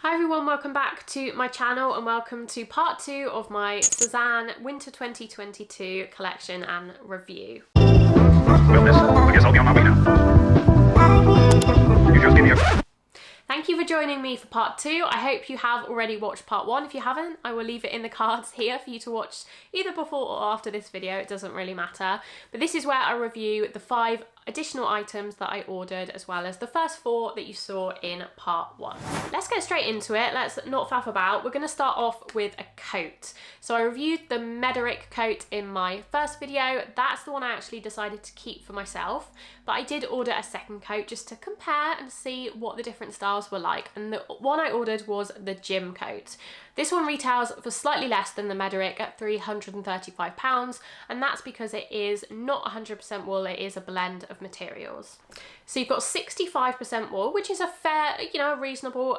Hi everyone, welcome back to my channel and welcome to part 2 of my Sezane Winter 2022 collection and review. Well, miss, I guess I'll be on my way now. You just give me a... Thank you for joining me for part 2. I hope you have already watched part 1. If you haven't, I will leave it in the cards here for you to watch either before or after this video. It doesn't really matter. But this is where I review the 5 additional items that I ordered, as well as the first 4 that you saw in part 1. Let's get straight into it. Let's not faff about. We're going to start off with a coat. So I reviewed the Mederick coat in my first video. That's the one I actually decided to keep for myself, but I did order a second coat just to compare and see what the different styles were like, and the one I ordered was the gym coat. This one retails for slightly less than the Mederick at £335, and that's because it is not 100% wool, it is a blend of materials. So you've got 65% wool, which is a fair, a reasonable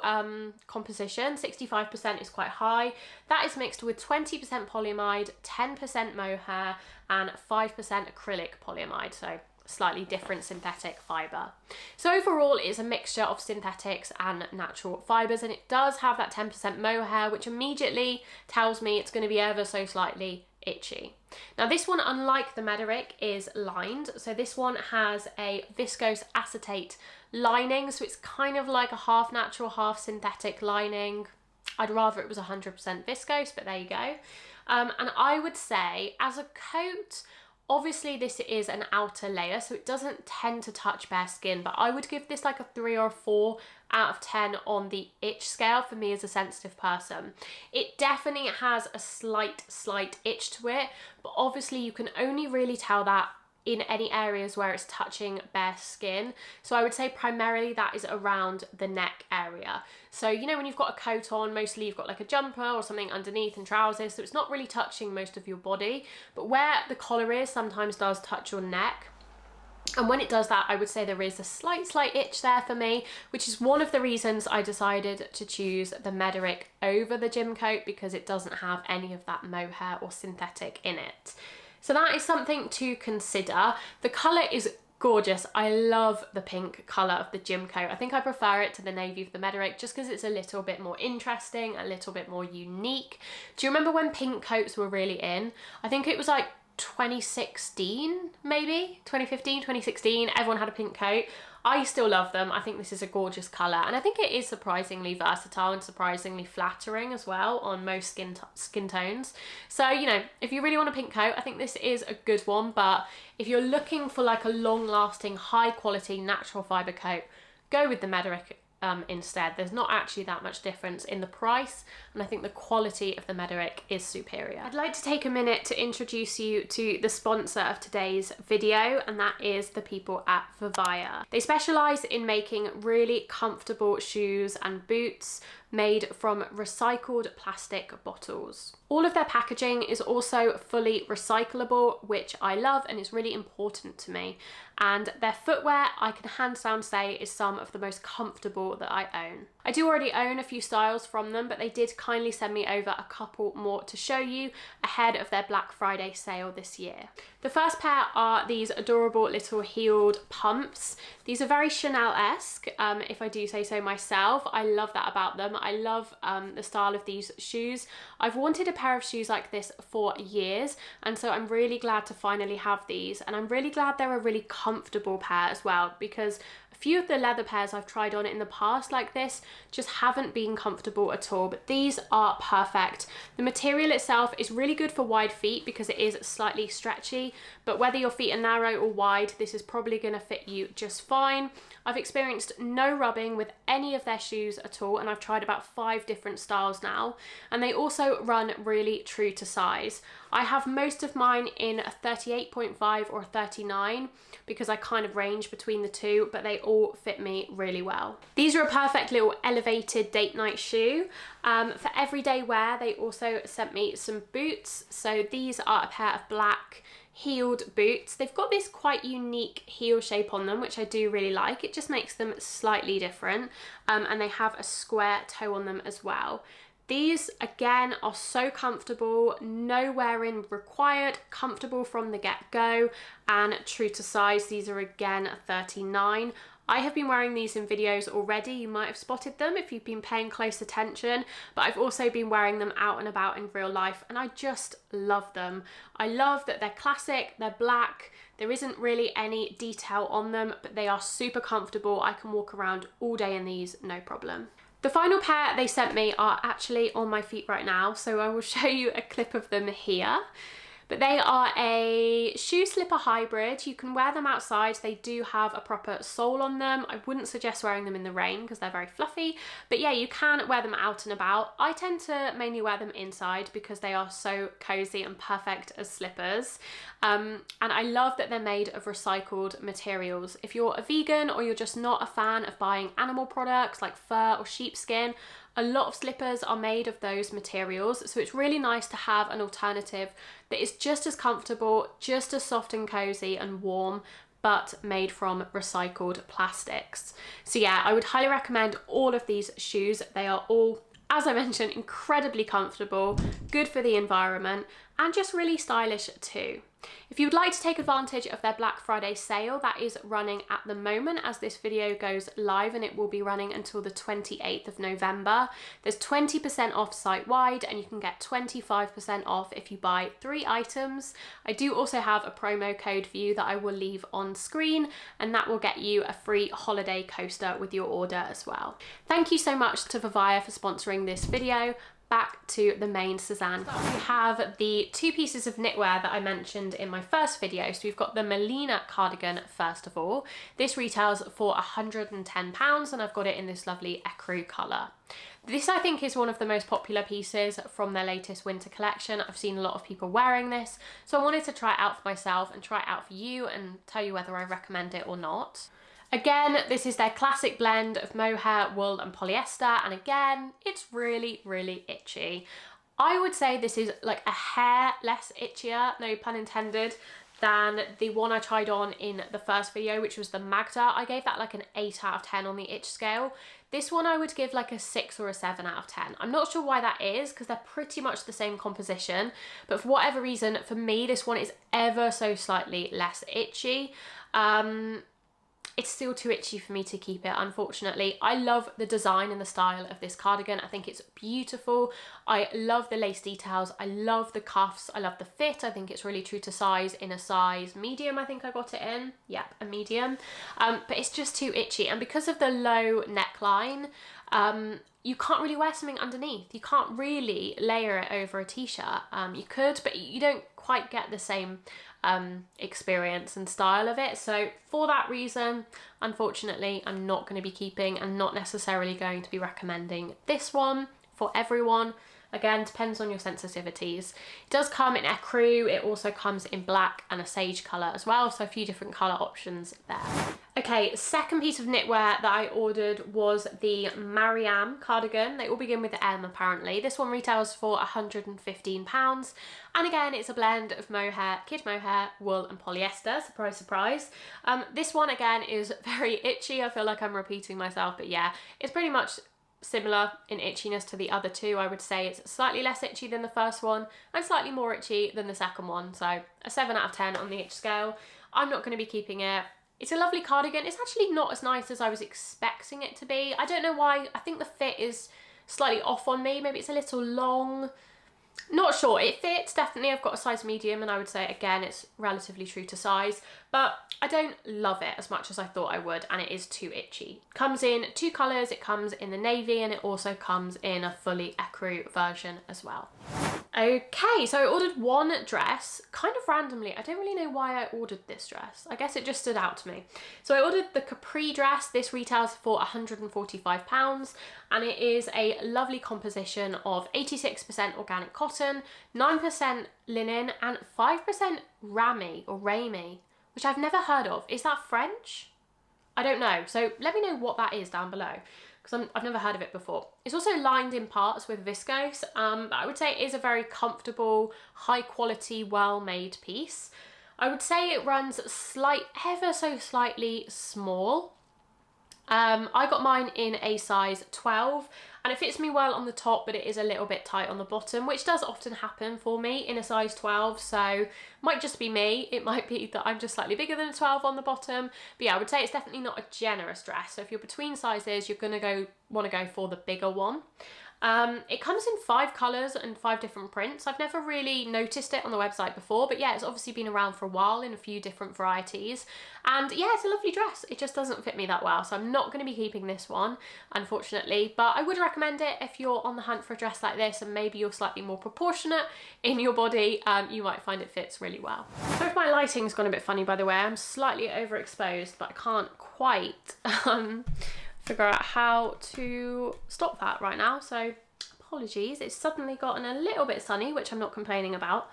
composition. 65% is quite high. That is mixed with 20% polyamide, 10% mohair, and 5% acrylic polyamide, so slightly different synthetic fibre. So overall it's a mixture of synthetics and natural fibres, and it does have that 10% mohair, which immediately tells me it's going to be ever so slightly itchy. Now this one, unlike the Mederick, is lined. So this one has a viscose acetate lining, so it's kind of like a half natural, half synthetic lining. I'd rather it was 100% viscose, but there you go. And I would say as a coat, obviously this is an outer layer, so it doesn't tend to touch bare skin, but I would give this like a 3 or a 4 out of 10 on the itch scale for me as a sensitive person. It definitely has a slight itch to it, but obviously you can only really tell that in any areas where it's touching bare skin. So I would say primarily that is around the neck area. So when you've got a coat on, mostly you've got like a jumper or something underneath and trousers, so it's not really touching most of your body, but where the collar is sometimes does touch your neck. And when it does that, I would say there is a slight itch there for me, which is one of the reasons I decided to choose the Mederick over the gym coat, because it doesn't have any of that mohair or synthetic in it. So that is something to consider. The colour is gorgeous. I love the pink colour of the gym coat. I think I prefer it to the navy of the Mederick just because it's a little bit more interesting, a little bit more unique. Do you remember when pink coats were really in? I think it was like 2016, maybe 2015, 2016, everyone had a pink coat. I still love them. I think this is a gorgeous colour, and I think it is surprisingly versatile and surprisingly flattering as well on most skin tones. So, if you really want a pink coat, I think this is a good one, but if you're looking for like a long-lasting, high-quality, natural fibre coat, go with the Mederick instead. There's not actually that much difference in the price, and I think the quality of the Mederick is superior. I'd like to take a minute to introduce you to the sponsor of today's video, and that is the people at VIVAIA. They specialise in making really comfortable shoes and boots made from recycled plastic bottles. All of their packaging is also fully recyclable, which I love and is really important to me. And their footwear, I can hands down say, is some of the most comfortable that I own. I do already own a few styles from them, but they did kindly send me over a couple more to show you ahead of their Black Friday sale this year. The first pair are these adorable little heeled pumps. These are very Chanel-esque, if I do say so myself. I love that about them. I love the style of these shoes. I've wanted a pair of shoes like this for years, and so I'm really glad to finally have these, and I'm really glad they're a really comfortable pair as well, because a few of the leather pairs I've tried on in the past like this just haven't been comfortable at all, but these are perfect. The material itself is really good for wide feet because it is slightly stretchy, but whether your feet are narrow or wide, this is probably going to fit you just fine. I've experienced no rubbing with any of their shoes at all, and I've tried about 5 different styles now, and they also run really true to size. I have most of mine in a 38.5 or a 39 because I kind of range between the two, but they all fit me really well. These are a perfect little elevated date night shoe. For everyday wear, they also sent me some boots. So these are a pair of black heeled boots. They've got this quite unique heel shape on them, which I do really like. It just makes them slightly different, and they have a square toe on them as well. These again are so comfortable, no wearing required, comfortable from the get-go and true to size. These are again a 39. I have been wearing these in videos already. You might have spotted them if you've been paying close attention, but I've also been wearing them out and about in real life, and I just love them. I love that they're classic, they're black, there isn't really any detail on them, but they are super comfortable. I can walk around all day in these, no problem. The final pair they sent me are actually on my feet right now, so I will show you a clip of them here. But they are a shoe slipper hybrid. You can wear them outside. They do have a proper sole on them. I wouldn't suggest wearing them in the rain because they're very fluffy. But yeah, you can wear them out and about. I tend to mainly wear them inside because they are so cozy and perfect as slippers. And I love that they're made of recycled materials. If you're a vegan or you're just not a fan of buying animal products like fur or sheepskin, a lot of slippers are made of those materials, so it's really nice to have an alternative that is just as comfortable, just as soft and cozy and warm, but made from recycled plastics. So yeah, I would highly recommend all of these shoes. They are all, as I mentioned, incredibly comfortable, good for the environment, and just really stylish too. If you would like to take advantage of their Black Friday sale, that is running at the moment as this video goes live, and it will be running until the 28th of November. There's 20% off site-wide, and you can get 25% off if you buy 3 items. I do also have a promo code for you that I will leave on screen, and that will get you a free holiday coaster with your order as well. Thank you so much to VIVAIA for sponsoring this video. Back to the main Sezane. We have the 2 pieces of knitwear that I mentioned in my first video. So we've got the Melina Cardigan first of all. This retails for £110 and I've got it in this lovely ecru colour. This I think is one of the most popular pieces from their latest winter collection. I've seen a lot of people wearing this, so I wanted to try it out for myself and try it out for you and tell you whether I recommend it or not. Again, this is their classic blend of mohair, wool and polyester, and again, it's really, really itchy. I would say this is like a hair less itchier, no pun intended, than the one I tried on in the first video, which was the Magda. I gave that like an 8 out of 10 on the itch scale. This one I would give like a 6 or a 7 out of 10. I'm not sure why that is because they're pretty much the same composition, but for whatever reason, for me, this one is ever so slightly less itchy. It's still too itchy for me to keep it, unfortunately. I love the design and the style of this cardigan. I think it's beautiful. I love the lace details. I love the cuffs. I love the fit. I think it's really true to size in a size medium. I think I got it in. Yep, a medium. But it's just too itchy. And because of the low neckline, you can't really wear something underneath. You can't really layer it over a t-shirt. You could, but you don't quite get the same experience and style of it. So for that reason, unfortunately, I'm not going to be keeping and not necessarily going to be recommending this one for everyone. Again, depends on your sensitivities. It does come in ecru. It also comes in black and a sage colour as well. So a few different colour options there. Okay, second piece of knitwear that I ordered was the Maryam cardigan. They all begin with the M apparently. This one retails for £115. And again, it's a blend of mohair, kid mohair, wool and polyester. Surprise, surprise. This one again is very itchy. I feel like I'm repeating myself, but yeah, it's pretty much similar in itchiness to the other two. I would say it's slightly less itchy than the first one and slightly more itchy than the second one. So a 7 out of 10 on the itch scale. I'm not going to be keeping it. It's a lovely cardigan. It's actually not as nice as I was expecting it to be. I don't know why. I think the fit is slightly off on me. Maybe it's a little long. Not sure. It fits, definitely. I've got a size medium and I would say, again, it's relatively true to size. But I don't love it as much as I thought I would, and it is too itchy. Comes in 2 colours. It comes in the navy and it also comes in a fully ecru version as well. Okay, so I ordered one dress, kind of randomly. I don't really know why I ordered this dress. I guess it just stood out to me. So I ordered the Capri dress. This retails for £145 and it is a lovely composition of 86% organic cotton, 9% linen and 5% ramie, which I've never heard of. Is that French? I don't know. So let me know what that is down below, because I've never heard of it before. It's also lined in parts with viscose, but I would say it is a very comfortable, high quality, well-made piece. I would say it runs ever so slightly small. I got mine in a size 12, and it fits me well on the top, but it is a little bit tight on the bottom, which does often happen for me in a size 12, so might just be me. It might be that I'm just slightly bigger than a 12 on the bottom, but yeah, I would say it's definitely not a generous dress. So if you're between sizes, you're gonna want to go for the bigger one. It comes in 5 colours and 5 different prints. I've never really noticed it on the website before, but yeah, it's obviously been around for a while in a few different varieties. And yeah, it's a lovely dress. It just doesn't fit me that well, so I'm not going to be keeping this one, unfortunately. But I would recommend it if you're on the hunt for a dress like this and maybe you're slightly more proportionate in your body. You might find it fits really well. So if my lighting's gone a bit funny, by the way, I'm slightly overexposed, but I can't quite figure out how to stop that right now, so apologies. It's suddenly gotten a little bit sunny, which I'm not complaining about.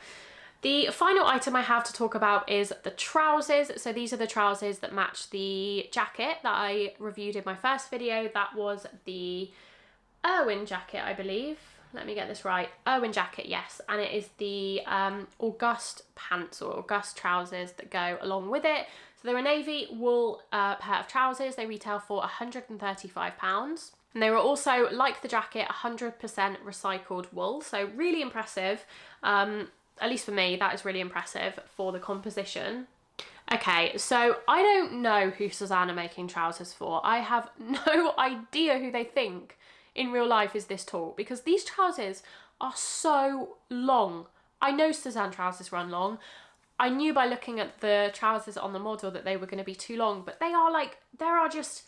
The final item I have to talk about is the trousers. So these are the trousers that match the jacket that I reviewed in my first video. That was the Irwin jacket, I believe. Let me get this right. Irwin jacket, yes. And it is the Auguste Pants or Auguste trousers that go along with it. So they're a navy wool pair of trousers. They retail for £135. And they were also, like the jacket, 100% recycled wool. So really impressive. At least for me, that is really impressive for the composition. Okay, so I don't know who Sezane are making trousers for. I have no idea who they think in real life is this tall, because these trousers are so long. I know Sezane trousers run long. I knew by looking at the trousers on the model that they were going to be too long, but they are like, there are just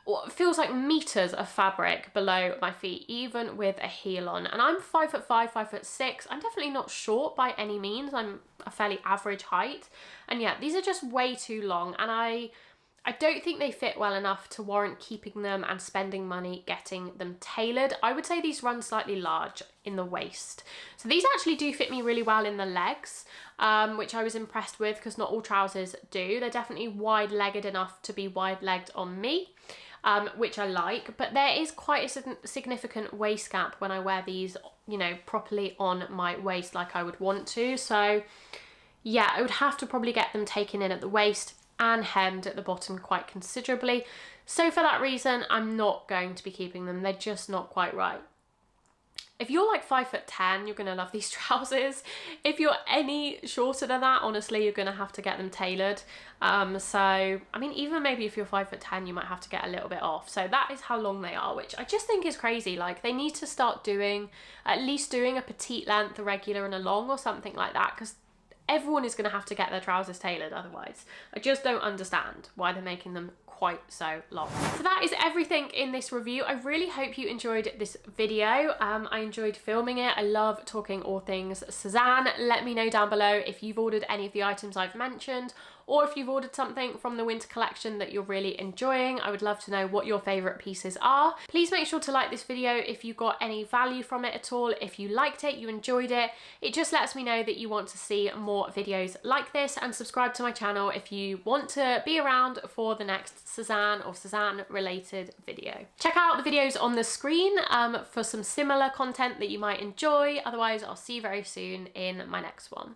what feels like meters of fabric below my feet, even with a heel on. And I'm 5'5", 5'6". I'm definitely not short by any means. I'm a fairly average height. And yeah, these are just way too long, and I don't think they fit well enough to warrant keeping them and spending money getting them tailored. I would say these run slightly large in the waist. So these actually do fit me really well in the legs, which I was impressed with, because not all trousers do. They're definitely wide-legged enough to be wide-legged on me, which I like, but there is quite a significant waist gap when I wear these, you know, properly on my waist like I would want to. So yeah, I would have to probably get them taken in at the waist and hemmed at the bottom quite considerably. So for that reason, I'm not going to be keeping them. They're just not quite right. If you're like 5'10", you're gonna love these trousers. If you're any shorter than that, honestly, you're gonna have to get them tailored. So, I mean, even maybe if you're 5'10", you might have to get a little bit off. So that is how long they are, which I just think is crazy. Like, they need to start at least doing a petite length, a regular and a long or something like that, because everyone is gonna have to get their trousers tailored otherwise. I just don't understand why they're making them quite so long. So that is everything in this review. I really hope you enjoyed this video. I enjoyed filming it. I love talking all things Sezane. Let me know down below if you've ordered any of the items I've mentioned, or if you've ordered something from the winter collection that you're really enjoying. I would love to know what your favourite pieces are. Please make sure to like this video if you got any value from it at all. If you liked it, you enjoyed it, it just lets me know that you want to see more videos like this, and subscribe to my channel if you want to be around for the next Sezane or Sezane related video. Check out the videos on the screen for some similar content that you might enjoy. Otherwise, I'll see you very soon in my next one.